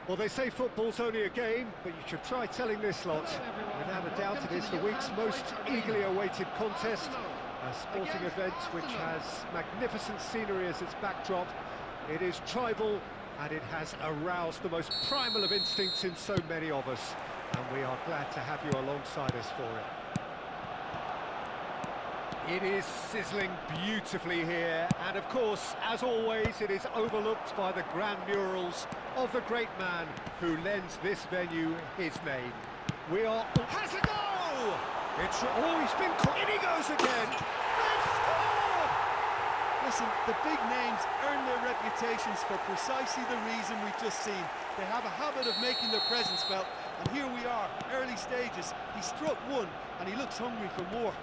Well, they say football's only a game, but you should try telling this lot. Without a doubt, it is the week's most eagerly awaited contest. A sporting event which has magnificent scenery as its backdrop. It is tribal, and it has aroused the most primal of instincts in so many of us. And we are glad to have you alongside us for it. It is sizzling beautifully here, and of course, as always, it is overlooked by the grand murals of the great man who lends this venue his name. We are... Has a goal! It's... Oh, he's been caught. In he goes again! They've scored! Listen, the big names earn their reputations for precisely the reason we've just seen. They have a habit of making their presence felt, and here we are, early stages. He struck one, and he looks hungry for more.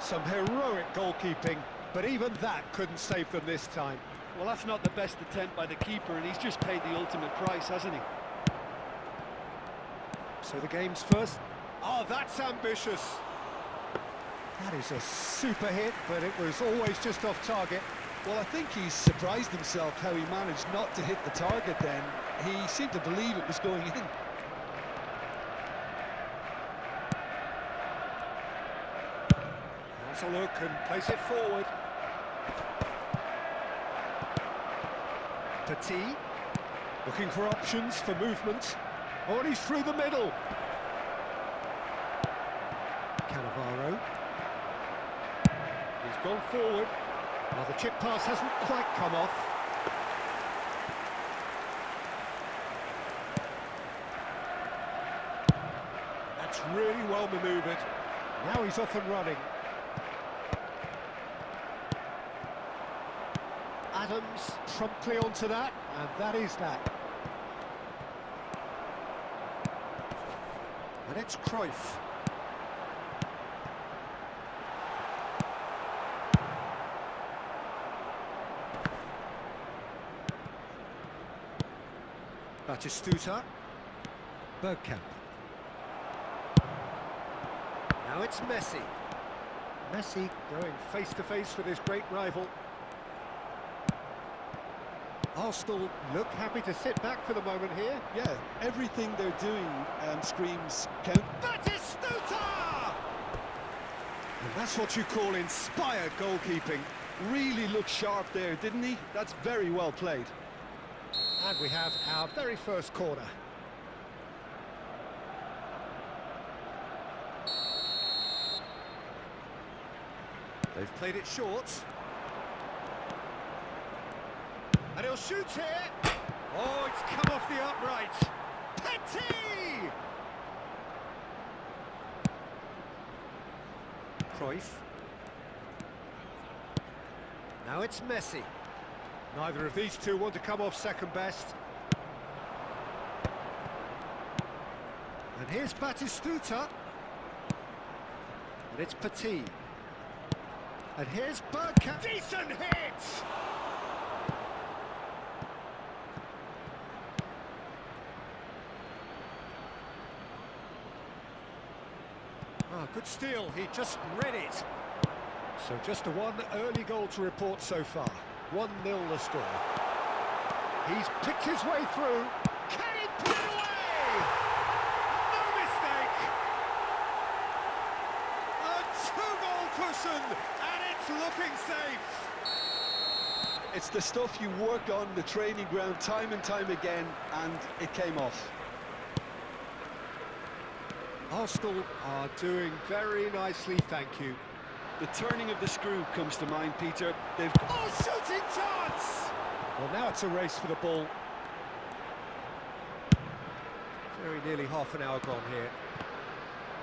Some heroic goalkeeping, but even that couldn't save them this time. Well, that's not the best attempt by the keeper, and he's just paid the ultimate price, hasn't he? So the game's first. Oh, that's ambitious. That is a super hit, but it was always just off target. Well, I think he's surprised himself how he managed not to hit the target then. He seemed to believe it was going in. A look and place it forward. Petit, looking for options for movement. Oh, and he's through the middle. Cannavaro. He's gone forward. Now the chip pass hasn't quite come off. That's really well manoeuvred. Now he's off and running. Adams promptly onto that, and that is that. And it's Cruyff. Batistuta. Bergkamp. Now it's Messi. Messi going face to face with his great rival. Arsenal look happy to sit back for the moment here. Yeah, everything they're doing screams count. Batistuta! And that's what you call inspired goalkeeping. Really looked sharp there, didn't he? That's very well played. And we have our very first corner. They've played it short. And he'll shoot here. Oh, it's come off the upright. Petit! Cruyff. Now it's Messi. Neither of these two want to come off second best. And here's Batistuta. And it's Petit. And here's Bergkamp. Decent hit! Oh, good steal, he just read it. So just the one early goal to report so far. 1-0 the score. He's picked his way through. Can he put it away? No mistake! A two-goal cushion, and it's looking safe. It's the stuff you work on the training ground time and time again, and it came off. Arsenal are doing very nicely, thank you. The turning of the screw comes to mind, Peter. They've... Oh, shooting chance! Well, now it's a race for the ball. Very nearly half an hour gone here.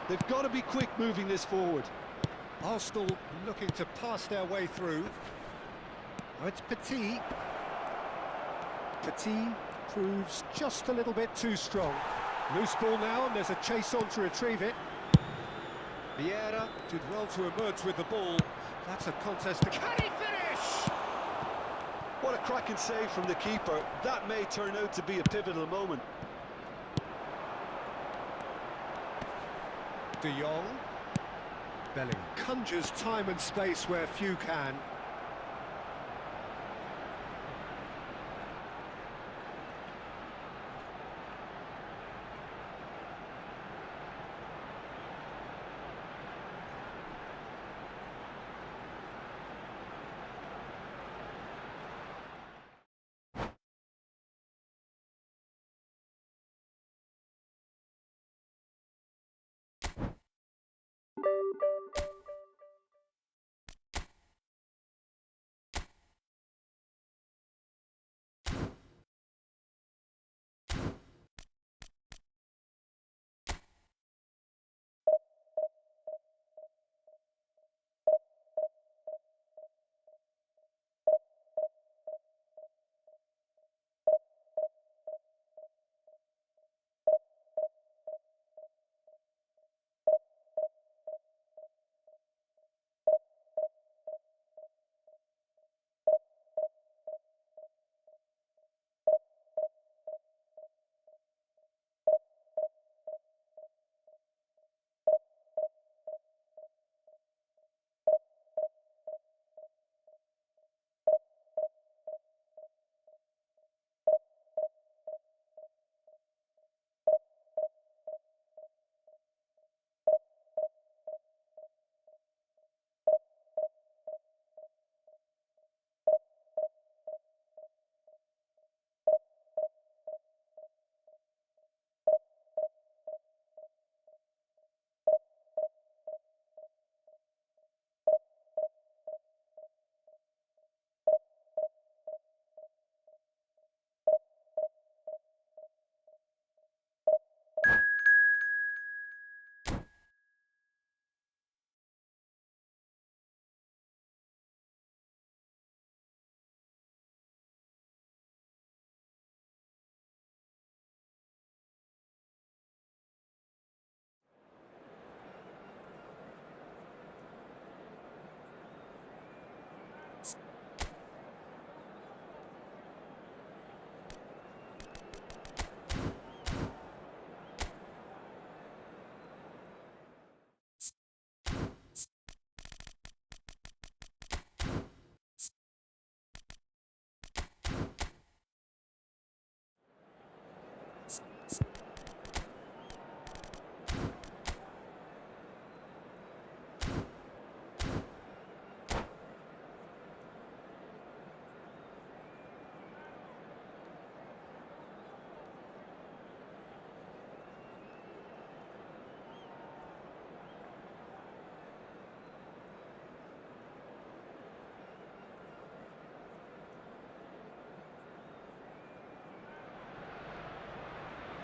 They've got to be quick moving this forward. Arsenal looking to pass their way through. Oh, it's Petit. Petit proves just a little bit too strong. Loose ball now, and there's a chase on to retrieve it. Vieira did well to emerge with the ball. That's a contest. Can he finish? What a cracking save from the keeper. That may turn out to be a pivotal moment. De Jong. Bellingham conjures time and space where few can.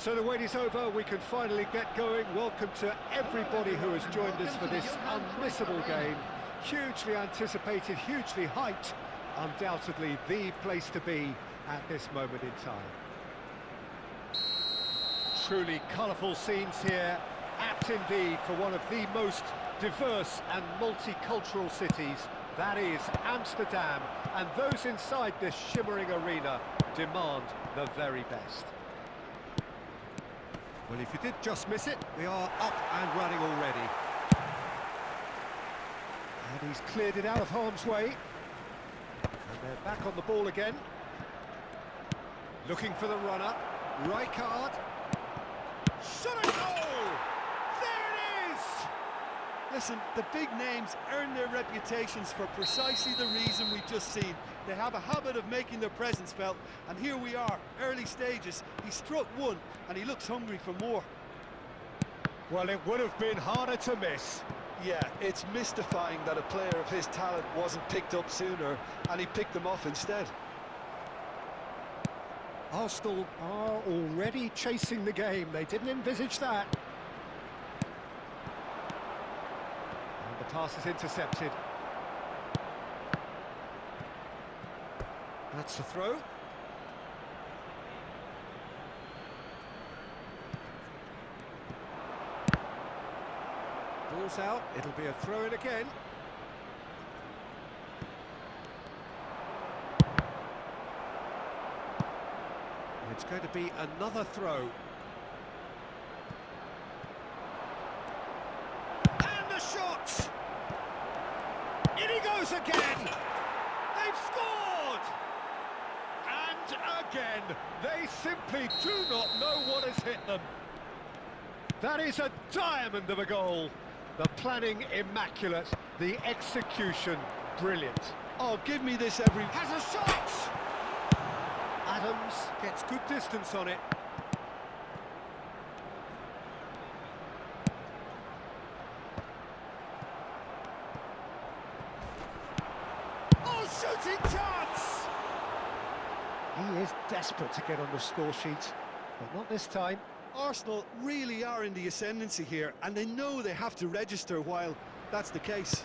So the wait is over, we can finally get going. Welcome to everybody who has joined us for this unmissable game. Hugely anticipated, hugely hyped, undoubtedly the place to be at this moment in time. Truly colourful scenes here, apt indeed for one of the most diverse and multicultural cities, that is Amsterdam, and those inside this shimmering arena demand the very best. Well, if you did just miss it, we are up and running already. And he's cleared it out of harm's way. And they're back on the ball again. Looking for the runner. Rijkaard. Shot a goal! There it is! Listen, the big names earn their reputations for precisely the reason we've just seen. They have a habit of making their presence felt, and here we are, early stages. He struck one, and he looks hungry for more. Well, it would have been harder to miss. Yeah, it's mystifying that a player of his talent wasn't picked up sooner, and he picked them off instead. Arsenal are already chasing the game. They didn't envisage that. And the pass is intercepted. That's the throw. Ball's out, it'll be a throw-in again. It's going to be another throw. And the shot! In he goes again! They've scored! And again, they simply do not know what has hit them. That is a diamond of a goal. The planning immaculate, the execution brilliant. Oh, give me this every... Has a shot! Adams gets good distance on it. Oh, shooting chance! He is desperate to get on the score sheet, but not this time. Arsenal really are in the ascendancy here, and they know they have to register while that's the case.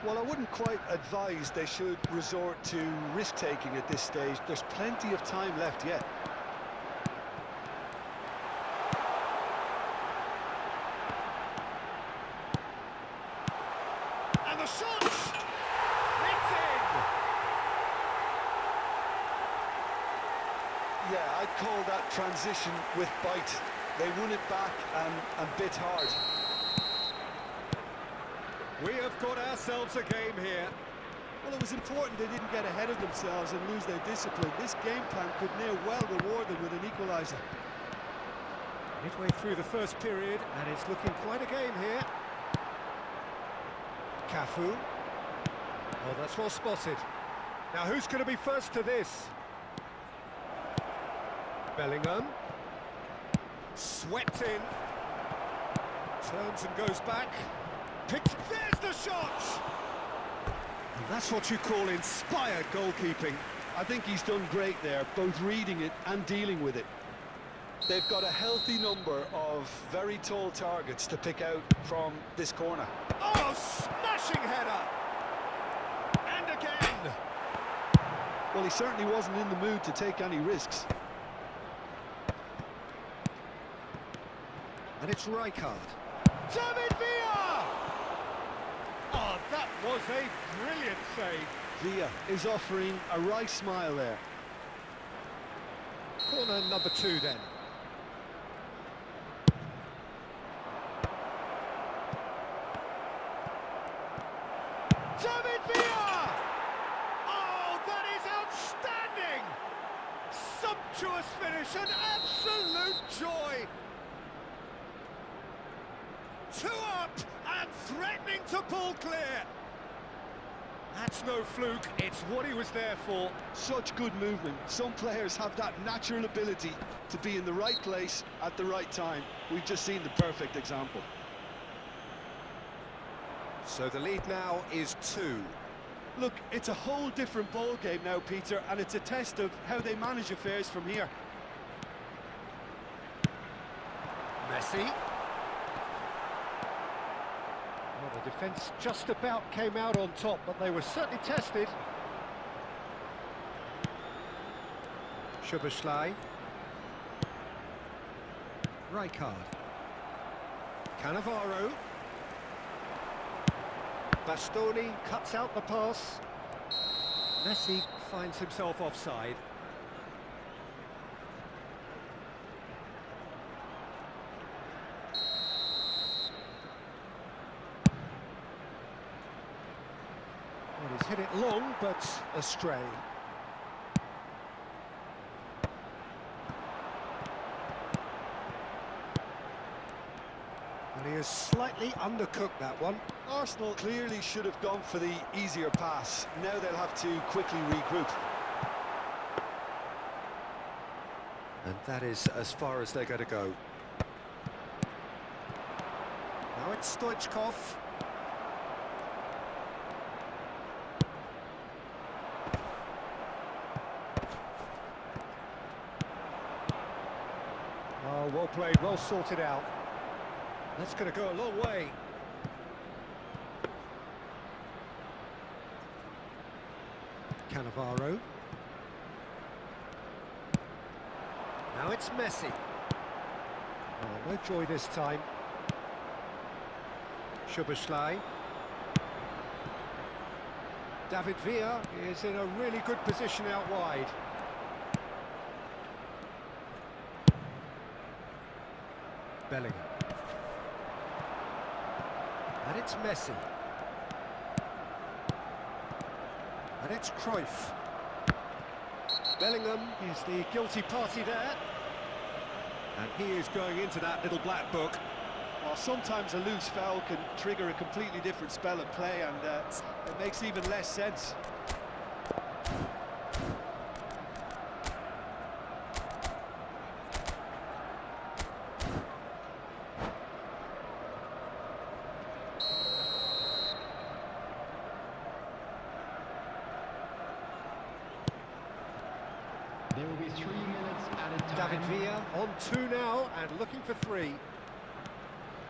Well, I wouldn't quite advise they should resort to risk-taking at this stage. There's plenty of time left yet. And the shot! It's in! Yeah, I'd call that transition with bite. They won it back and bit hard. We have got ourselves a game here. Well, it was important they didn't get ahead of themselves and lose their discipline. This game plan could now well reward them with an equaliser. Midway through the first period, and it's looking quite a game here. Cafu. Oh, that's well spotted. Now, who's going to be first to this? Bellingham. Swept in. Turns and goes back. There's the shot! And that's what you call inspired goalkeeping. I think he's done great there, both reading it and dealing with it. They've got a healthy number of very tall targets to pick out from this corner. Oh, smashing header! And again! Well, he certainly wasn't in the mood to take any risks. And it's Rijkaard. David Villa! Oh, that was a brilliant save. Villa is offering a right smile there. Corner number 2 then. David Villa! Oh, that is outstanding! Sumptuous finish, an absolute joy! 2 up and threatening to pull clear. That's no fluke, it's what he was there for. Such good movement. Some players have that natural ability to be in the right place at the right time. We've just seen the perfect example. So the lead now is 2. Look, it's a whole different ball game now, Peter, and it's a test of how they manage affairs from here. Messi. Well, the defence just about came out on top, but they were certainly tested. Szoboszlai. Rijkaard. Cannavaro. Bastoni cuts out the pass. Messi finds himself offside. Well, he's hit it long, but astray. And he has slightly undercooked that one. Arsenal clearly should have gone for the easier pass. Now they'll have to quickly regroup. And that is as far as they're going to go. Now it's Stoichkov. Oh, well played, well sorted out. That's going to go a long way. Cannavaro. Now it's Messi. Oh, no joy this time. Szoboszlai. David Villa is in a really good position out wide. Bellingham. And it's Messi. And it's Cruyff. Bellingham is the guilty party there. And he is going into that little black book. Well, sometimes a loose foul can trigger a completely different spell of play, and it makes even less sense. There will be 3 minutes at a time. David Villa on 2 now and looking for 3.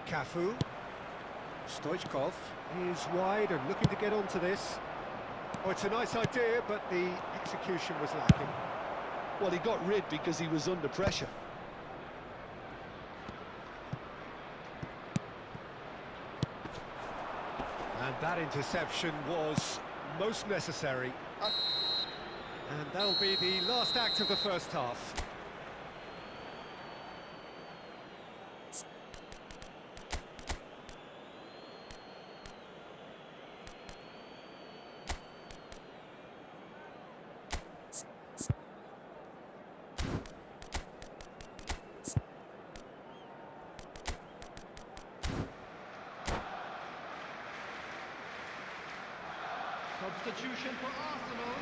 Cafu. Stoichkov is wide and looking to get onto this. Oh, it's a nice idea, but the execution was lacking. Well, he got rid because he was under pressure. And that interception was most necessary. And that'll be the last act of the first half. Substitution for Arsenal.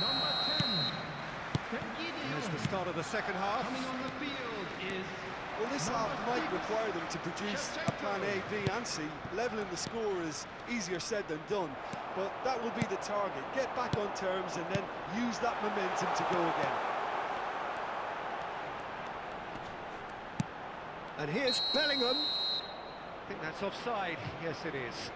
Number 10. Here's the start of the second half. Coming on the field is... Well, this half might require them to produce a plan A, B and C. Levelling the score is easier said than done, but that will be the target. Get back on terms and then use that momentum to go again. And here's Bellingham. I think that's offside. Yes, it is.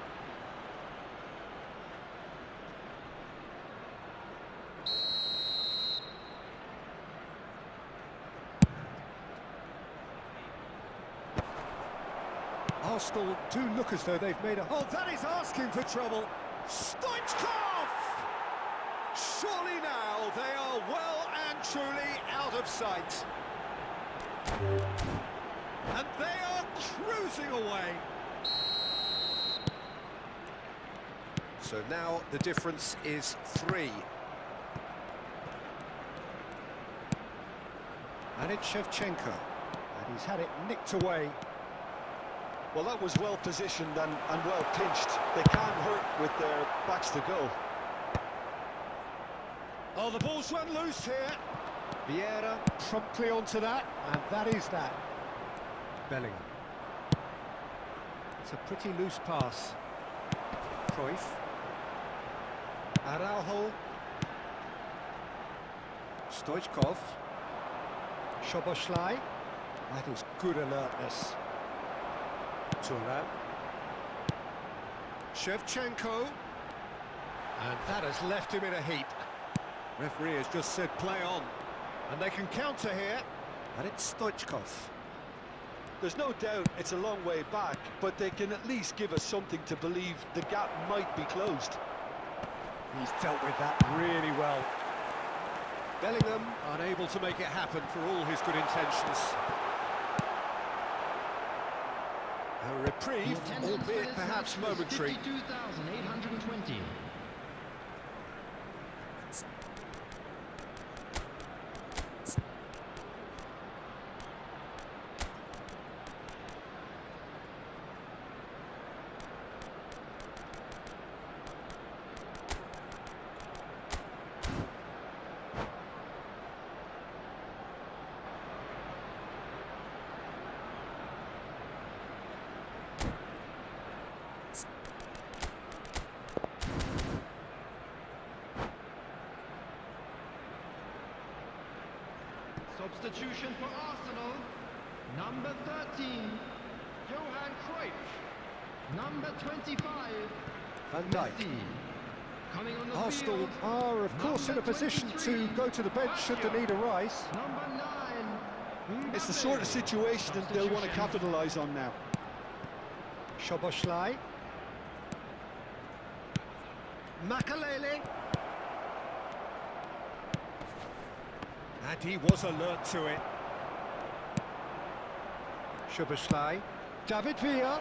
Arsenal do look as though they've made a... Oh, that is asking for trouble. Stoichkov! Surely now they are well and truly out of sight. And they are cruising away. So now the difference is 3. And it's Shevchenko. And he's had it nicked away. Well, that was well positioned and well pinched. They can't hurt with their backs to goal. Oh, the ball's run loose here. Vieira promptly onto that, and that is that. Bellingham. It's a pretty loose pass. Cruyff. Araujo. Stoichkov. Szoboszlai. That is good alertness. Turan. Shevchenko. And that has left him in a heap. Referee has just said play on. And they can counter here. And it's Stoichkov. There's no doubt it's a long way back, but they can at least give us something to believe the gap might be closed. He's dealt with that really well. Bellingham unable to make it happen for all his good intentions. A reprieve, albeit perhaps momentary. 52,820. Substitution for Arsenal, number 13, Johan Cruyff, number 25, Van Dijk. Messi. Coming on the Arsenal field, are, of course, in a position to go to the bench should the need arise. number 9, It's the sort of situation that they'll want to capitalise on now. Szoboszlai. Makalele. And he was alert to it. Szoboszlai. David Villa.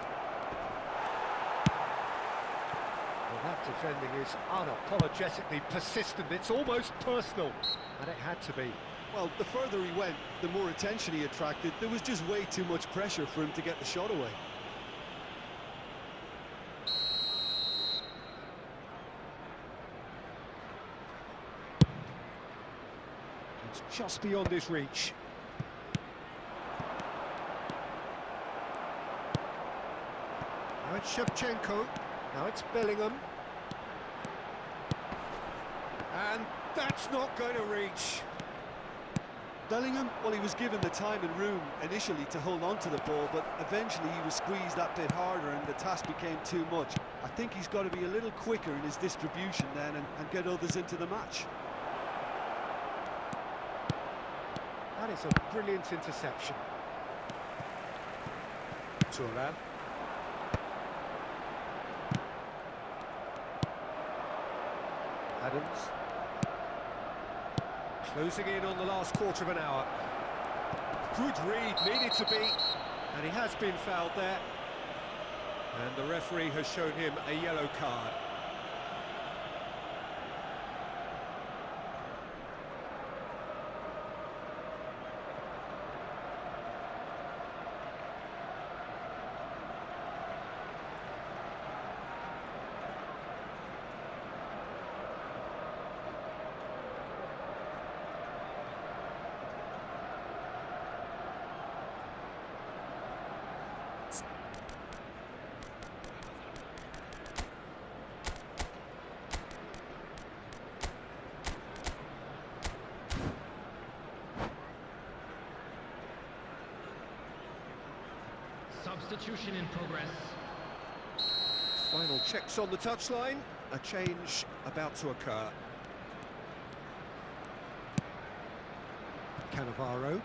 Well, that defending is unapologetically persistent. It's almost personal. And it had to be. Well, the further he went, the more attention he attracted. There was just way too much pressure for him to get the shot away. It's just beyond his reach. Now it's Shevchenko. Now it's Bellingham. And that's not going to reach. Bellingham, well, he was given the time and room initially to hold on to the ball, but eventually he was squeezed that bit harder and the task became too much. I think he's got to be a little quicker in his distribution then and get others into the match. That is a brilliant interception. Turan. Adams. Closing in on the last quarter of an hour. Good read, needed to be, and he has been fouled there. And the referee has shown him a yellow card. Substitution in progress. Final checks on the touchline. A change about to occur. Cannavaro.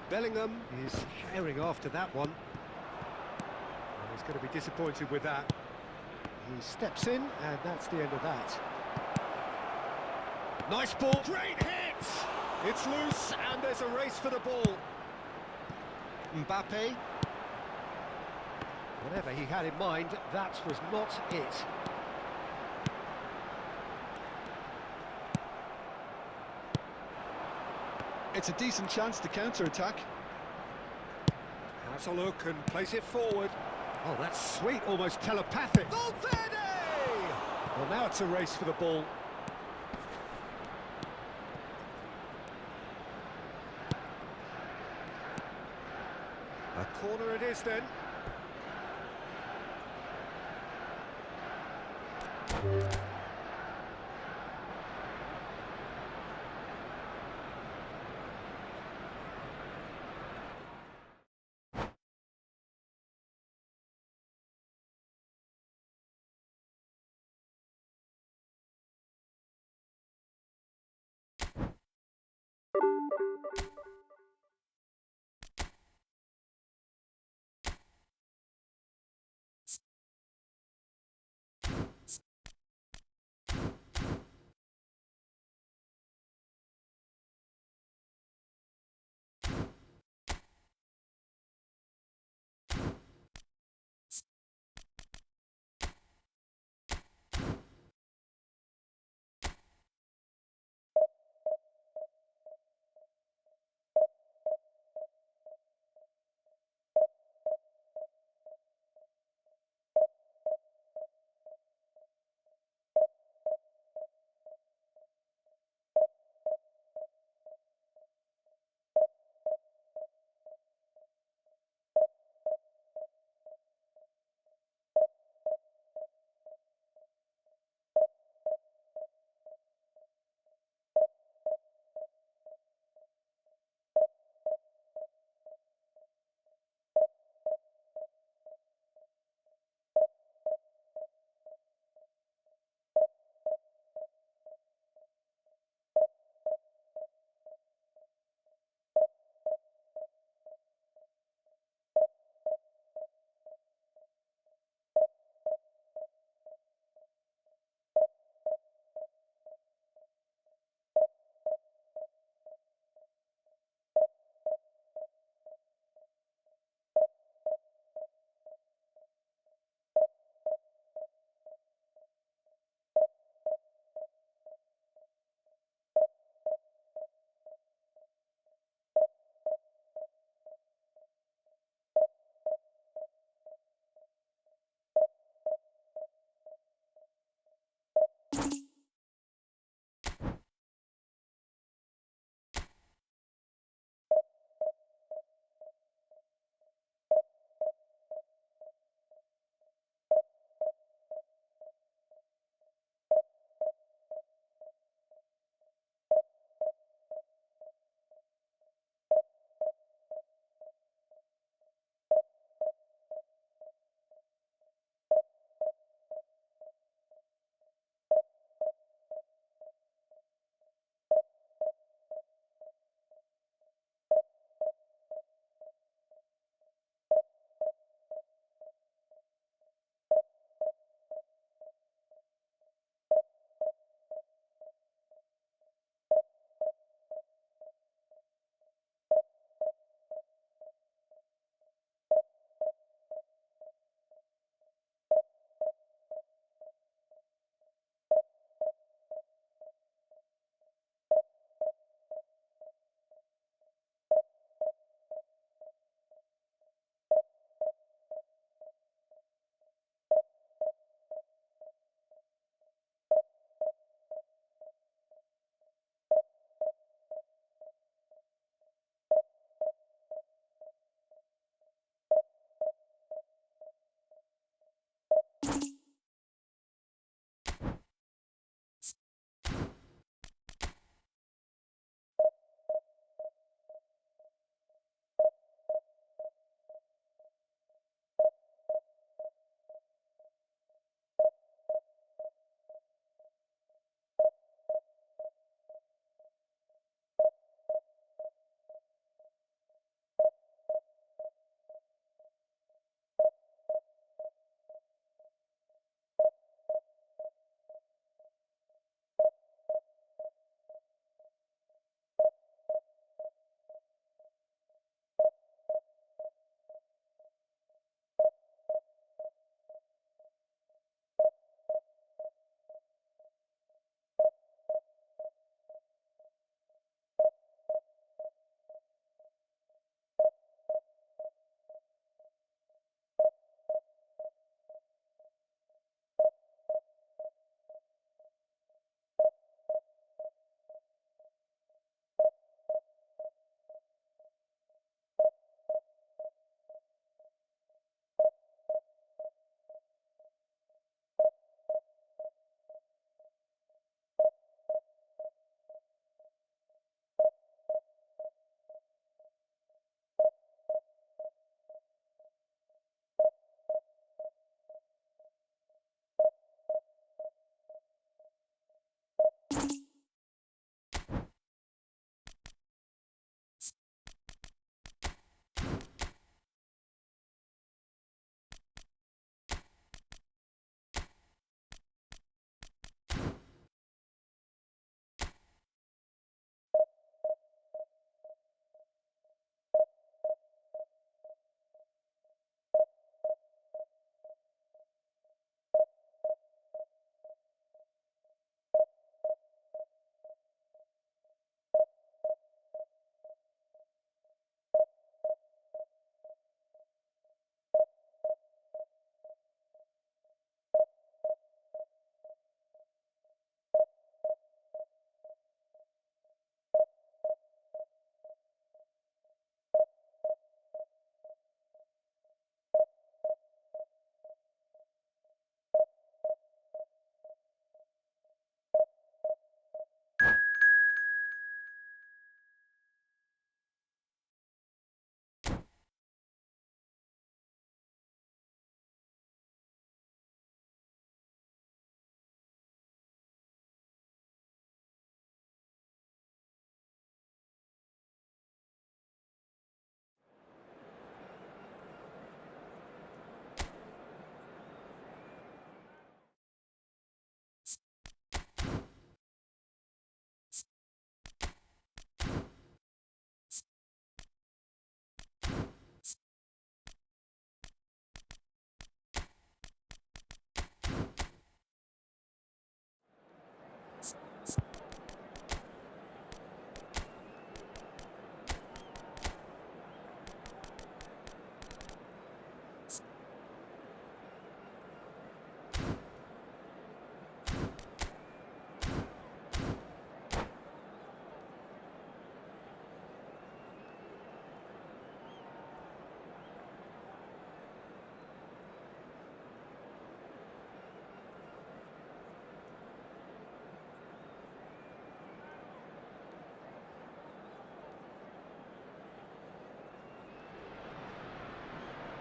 Bellingham is herring after that one. And he's going to be disappointed with that. He steps in, and that's the end of that. Nice ball. Great hit! It's loose, and there's a race for the ball. Mbappe. Whatever he had in mind, that was not it. It's a decent chance to counter-attack. Has a look and plays it forward. Oh, that's sweet, almost telepathic. Valverde! Well, now it's a race for the ball. A corner it is then.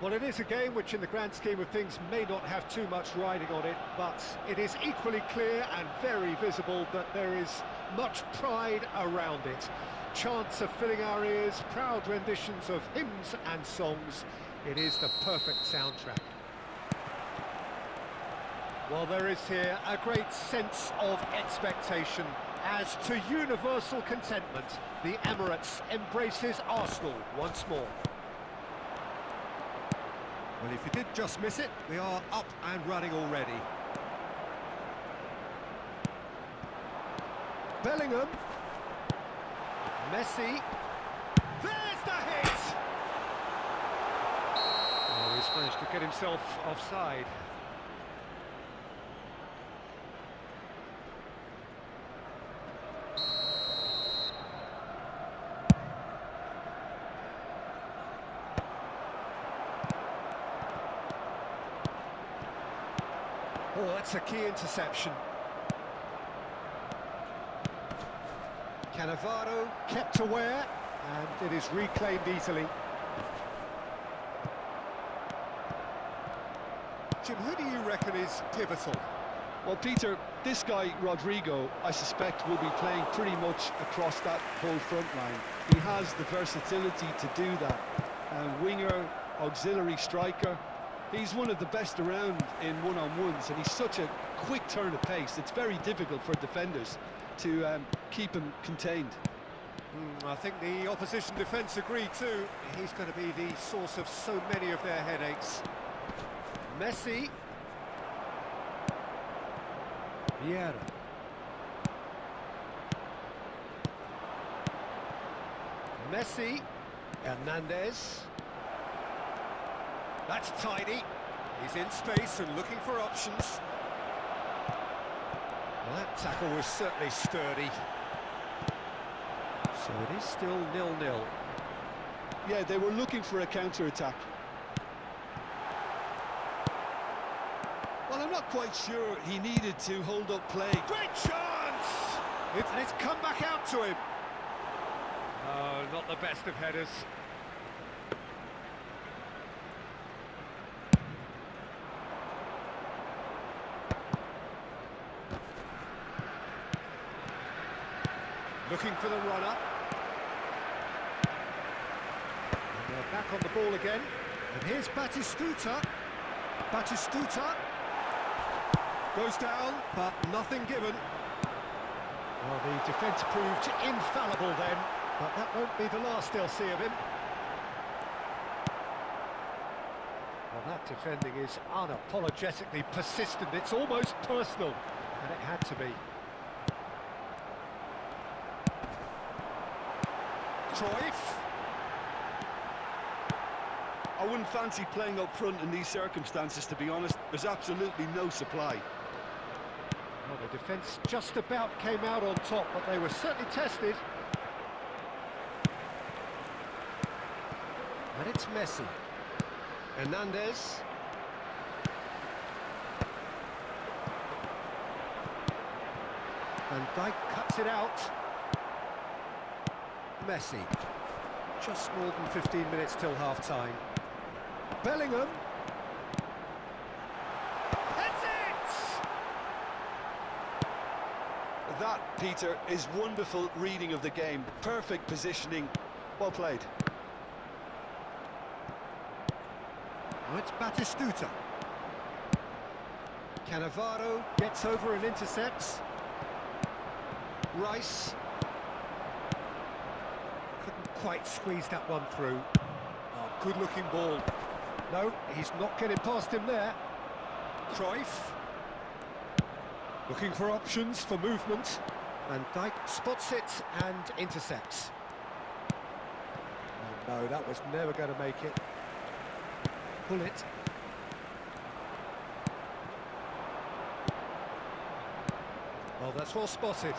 Well, it is a game which in the grand scheme of things may not have too much riding on it, but it is equally clear and very visible that there is much pride around it. Chants are filling our ears, proud renditions of hymns and songs. It is the perfect soundtrack. Well, there is here a great sense of expectation. As to universal contentment, the Emirates embraces Arsenal once more. Well, if you did just miss it, we are up and running already. Bellingham. Messi. There's the hit! Oh, he's managed to get himself offside. Oh, that's a key interception. Cannavaro kept aware, and it is reclaimed easily. Jim, who do you reckon is pivotal? Well, Peter, this guy, Rodrigo, I suspect will be playing pretty much across that whole front line. He has the versatility to do that. Winger, auxiliary striker. He's one of the best around in one-on-ones, and he's such a quick turn of pace. It's very difficult for defenders to keep him contained. I think the opposition defence agree too. He's going to be the source of so many of their headaches. Messi. Vieira. Messi. Hernandez. That's tidy. He's in space and looking for options. Well, that tackle was certainly sturdy. So it is still 0-0. Yeah, they were looking for a counter-attack. Well, I'm not quite sure he needed to hold up play. Great chance! And it's come back out to him. Oh, not the best of headers. Looking for the runner. And they're back on the ball again. And here's Batistuta. Batistuta. Goes down, but nothing given. Well, the defence proved infallible then, but that won't be the last they'll see of him. Well, that defending is unapologetically persistent. It's almost personal, and it had to be. Cruyff. I wouldn't fancy playing up front in these circumstances, to be honest. There's absolutely no supply. Well, the defence just about came out on top, but they were certainly tested. And it's Messi. Hernandez. Van Dijk cuts it out. Messi. Just more than 15 minutes till half-time. Bellingham. Heads it! That, Peter, is wonderful reading of the game. Perfect positioning. Well played. Now it's Batistuta. Cannavaro gets over and intercepts. Rice. Couldn't quite squeeze that one through. Oh, good-looking ball. No, he's not getting past him there. Cruyff. Looking for options for movement. Van Dijk spots it and intercepts. Oh, no, that was never going to make it. Pull it. Well, that's well spotted.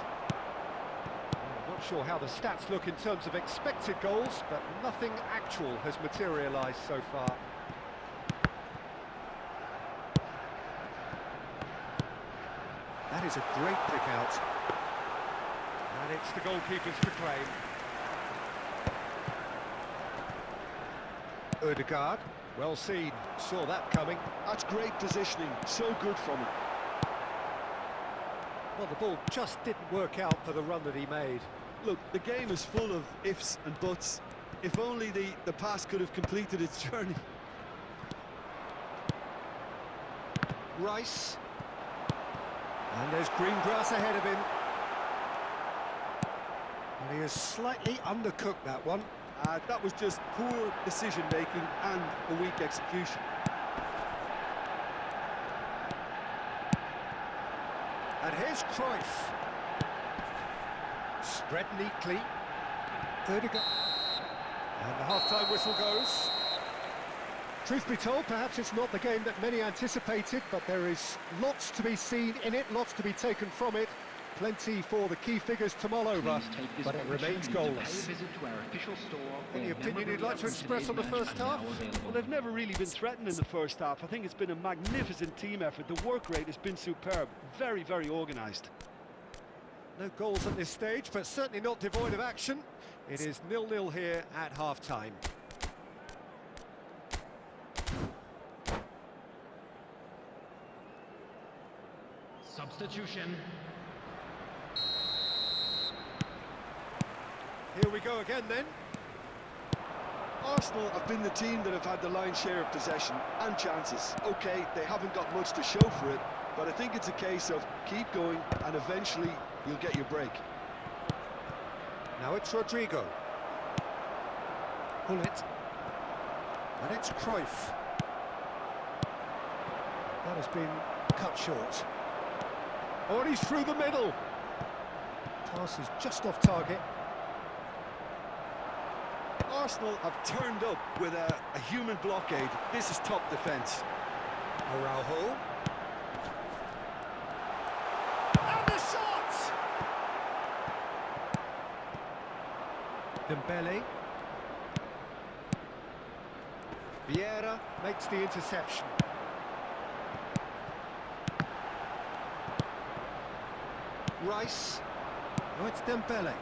I'm not sure how the stats look in terms of expected goals, but nothing actual has materialised so far. That is a great pick out. And it's the goalkeepers to claim. Ødegaard. Well seen, saw that coming. That's great positioning, so good from him. Well, the ball just didn't work out for the run that he made. Look, the game is full of ifs and buts. If only the pass could have completed its journey. Rice. And there's green grass ahead of him. And he has slightly undercooked that one. That was just poor decision-making and a weak execution. And here's Cruyff. Spread neatly. There to go. And the half-time whistle goes. Truth be told, perhaps it's not the game that many anticipated, but there is lots to be seen in it, lots to be taken from it. Plenty for the key figures to mull over, but it remains goalless. Any opinion you'd like to express on the first half? Well, they've never really been threatened in the first half. I think it's been a magnificent team effort. The work rate has been superb. Very, very organised. No goals at this stage, but certainly not devoid of action. It is 0-0 here at half-time. Substitution. Here we go again then. Arsenal have been the team that have had the lion's share of possession and chances. OK, they haven't got much to show for it, but I think it's a case of keep going and eventually you'll get your break. Now it's Rodrigo. Pull it. And it's Cruyff. That has been cut short. Oh, and he's through the middle. Pass is just off target. Arsenal have turned up with a human blockade. This is top defence. Araujo. And the shot! Dembele. Vieira makes the interception. Rice. Oh, it's Dembele.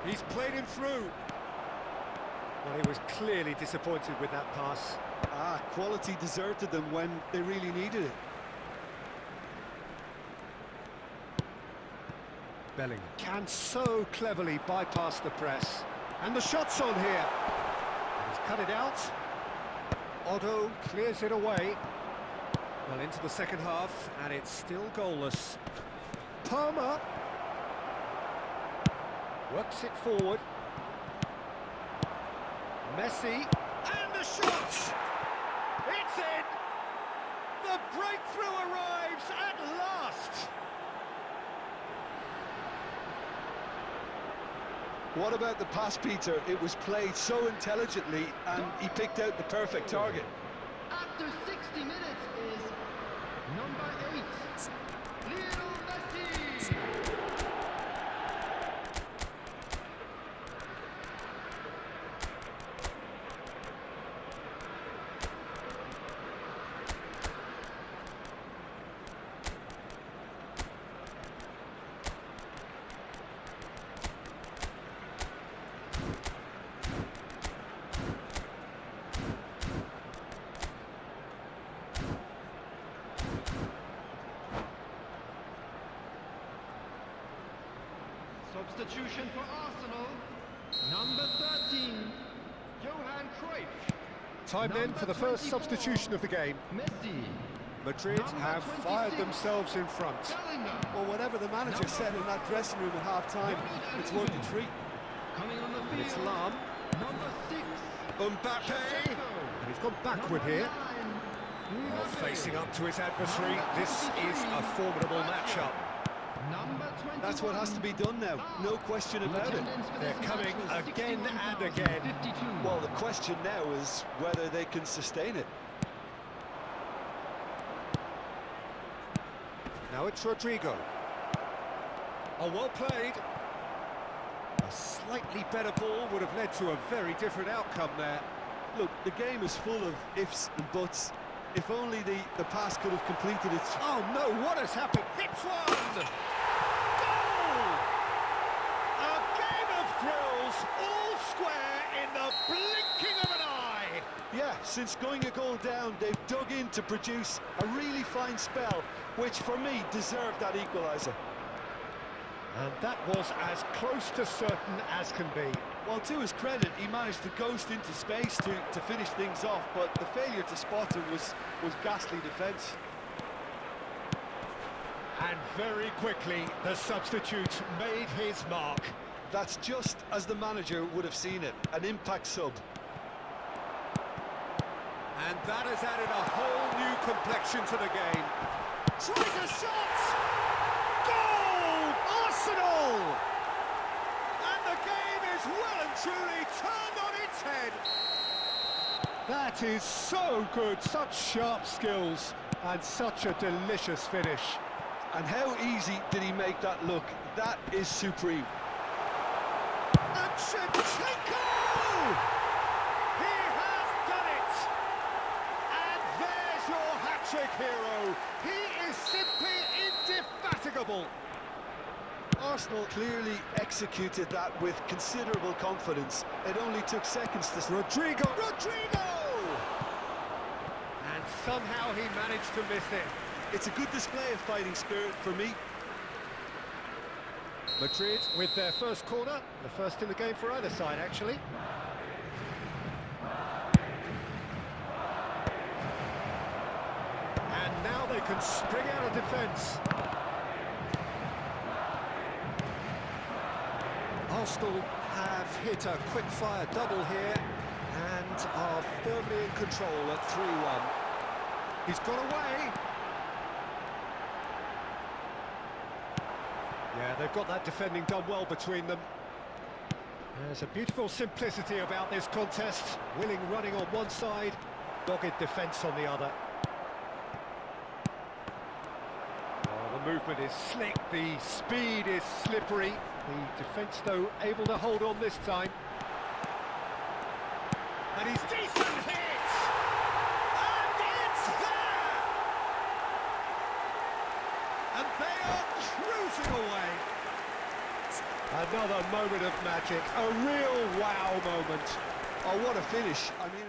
He's played him through. Well, he was clearly disappointed with that pass. Quality deserted them when they really needed it. Bellingham can so cleverly bypass the press. And the shot's on here. He's cut it out. Otto clears it away. Well, into the second half, and it's still goalless. Palmer works it forward. Messi, and the shot! It's in! The breakthrough arrives at last! What about the pass, Peter? It was played so intelligently and he picked out the perfect target. After 60 minutes is number 8, Lionel Messi. Substitution for Arsenal, number 13, Johan Cruyff. Time then for the first 24, substitution of the game. Messi. Madrid Number have 26, fired themselves in front. Bellingham. Well, whatever the manager said in that dressing room at half-time, it's worth a treat. Coming on the field, And it's Lam. number 6, Mbappe! And he's gone backward number here. 9, Well, Mbappe. facing up to his adversary, this is a formidable matchup. Number 21. That's what has to be done now, no question about it. They're coming again and again. 52. Well, the question now is whether they can sustain it. Now it's Rodrigo. Oh, well played. A slightly better ball would have led to a very different outcome there. Look, the game is full of ifs and buts. If only the pass could have completed its... Oh no, what has happened? Hits one! Goal! A game of thrills, all square in the blinking of an eye. ahead. Yeah, since going a goal down, they've dug in to produce a really fine spell, which for me deserved that equaliser. And that was as close to certain as can be. Well, to his credit, he managed to ghost into space to finish things off, but the failure to spot it was ghastly defence. And very quickly, the substitute made his mark. That's just as the manager would have seen it, an impact sub. And that has added a whole new complexion to the game. Tries a shot! Goal! Arsenal! And the game is well and truly turned on its head. That is so good, such sharp skills, and such a delicious finish. And how easy did he make that look? That is supreme. And Shevchenko! He has done it! And there's your hat-trick hero. He is simply indefatigable. Arsenal clearly executed that with considerable confidence. It only took seconds to... Rodrigo! And somehow he managed to miss it. It's a good display of fighting spirit for me. Madrid with their first corner, the first in the game for either side, actually. And now they can spring out of defence. Arsenal have hit a quick-fire double here and are firmly in control at 3-1. He's got away. Yeah, they've got that defending done well between them. There's a beautiful simplicity about this contest. Willing running on one side, dogged defence on the other. Oh, the movement is slick, the speed is slippery. The defence, though, able to hold on this time. And he's decent hit! And it's there! And they are cruising away. Another moment of magic, a real wow moment. Oh, what a finish. I mean...